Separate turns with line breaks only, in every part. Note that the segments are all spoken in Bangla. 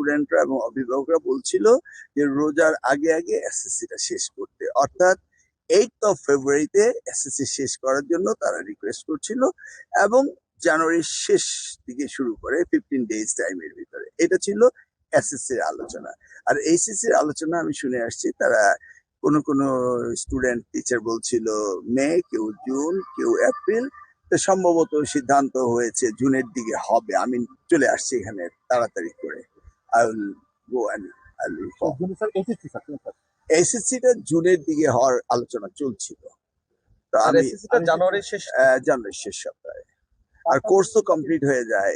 স্টুডেন্টরা এবং অভিভাবকরা বলছিল যে রোজার আগে আগে এসএসসিটা শেষ করতে, অর্থাৎ 8th of ফেব্রুয়ারিতে এসএসসি শেষ করার জন্য তারা রিকোয়েস্ট করছিল, এবং জানুয়ারির শেষ দিকে শুরু করে 15 ডেজ টাইমের ভিতরে। এটা ছিল এসএসসির আলোচনা। আর এইচএসসির আলোচনা আমি শুনে আসছি তারা কোনো স্টুডেন্ট টিচার বলছিল মে, কেউ জুন, কেউ এপ্রিল। তো সম্ভবত সিদ্ধান্ত হয়েছে জুনের দিকে হবে। আমি চলে আসছি এখানে তাড়াতাড়ি করে। I will go and I will inform. এসএসসিটা জুনের দিকে হওয়ার আলোচনা চলছিল, তো আমি
জানুয়ারির
শেষ সপ্তাহে। আর কোর্স তো কমপ্লিট হয়ে যায়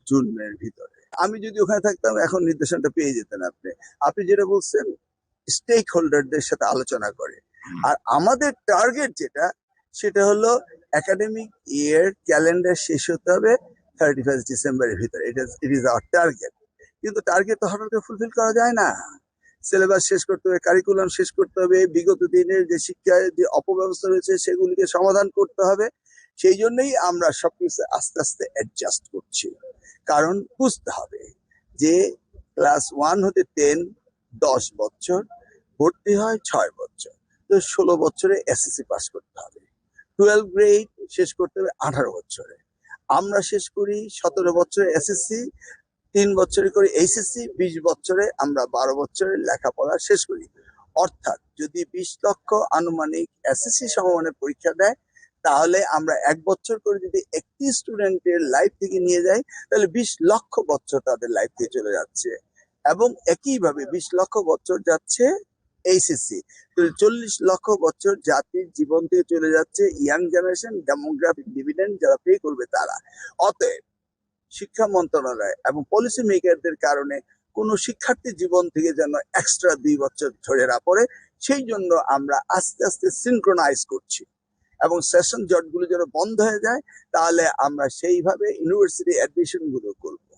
জুনের ভিতরে। আমি যদি ওখানে থাকতাম এখন নির্দেশনটা পেয়ে যেতেন আপনি। আপনি যেটা বলছেন স্টেক হোল্ডারদের সাথে আলোচনা করে, আর আমাদের টার্গেট যেটা সেটা হলো একাডেমিক ইয়ার ক্যালেন্ডার শেষ হতে হবে 31 ডিসেম্বরের ভিতরে। It is our target. কিন্তু টার্গেট তো হঠাৎ করে ফুলফিল করা যায় না। সিলেবাস শেষ করতে হবে, কারিকুলাম শেষ করতে হবে, বিগত দিনের যে শিক্ষায় যে অপব্যবস্থা রয়েছে সেগুলিকে সমাধান করতে হবে। সেই জন্যই আমরা সবকিছু আস্তে আস্তে অ্যাডজাস্ট করছি। কারণ বুঝতে হবে যে ক্লাস 1 হতে 10 10 বছর, ভর্তি হয় 6 বছর, তো 16 বছরে এসএসসি পাস করতে হবে। 12 গ্রেড শেষ করতে হবে 18 বছরে। আমরা শেষ করি 17 বছরে এসএসসি, 3 বছরে করি এইচএসসি, 20 বছরে আমরা 12 বছরের লেখাপড়া শেষ করি। অর্থাৎ যদি 20 লক্ষ আনুমানিক এসএসসি সমমানের পরীক্ষা দেয়, তাহলে আমরা 1 বছর করে যদি 31 স্টুডেন্টের লাইফ থেকে নিয়ে যাই, তাহলে 20 লক্ষ বছর তাদের লাইফ থেকে চলে যাচ্ছে। এবং একইভাবে 20 লক্ষ বছর যাচ্ছে এইচএসসি, 40 লক্ষ বছর জাতির জীবন থেকে চলে যাচ্ছে ইয়াং জেনারেশন, ডেমোগ্রাফিক ডিভিডেন্ড যারা পে করবে তারা। অতএব শিক্ষা মন্ত্রণালয় এবং পলিসি মেকারদের কারণে কোনো শিক্ষার্থী জীবন থেকে যেন এক্সট্রা 2 বছর ঝরে না পড়ে, সেই জন্য আমরা আস্তে আস্তে সিনক্রোনাইজ করছি। এবং সেশন জটগুলো যেন বন্ধ হয়ে যায়, তাহলে আমরা সেইভাবে ইউনিভার্সিটি অ্যাডমিশন গুলো করবো।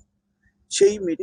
সেই মিটিং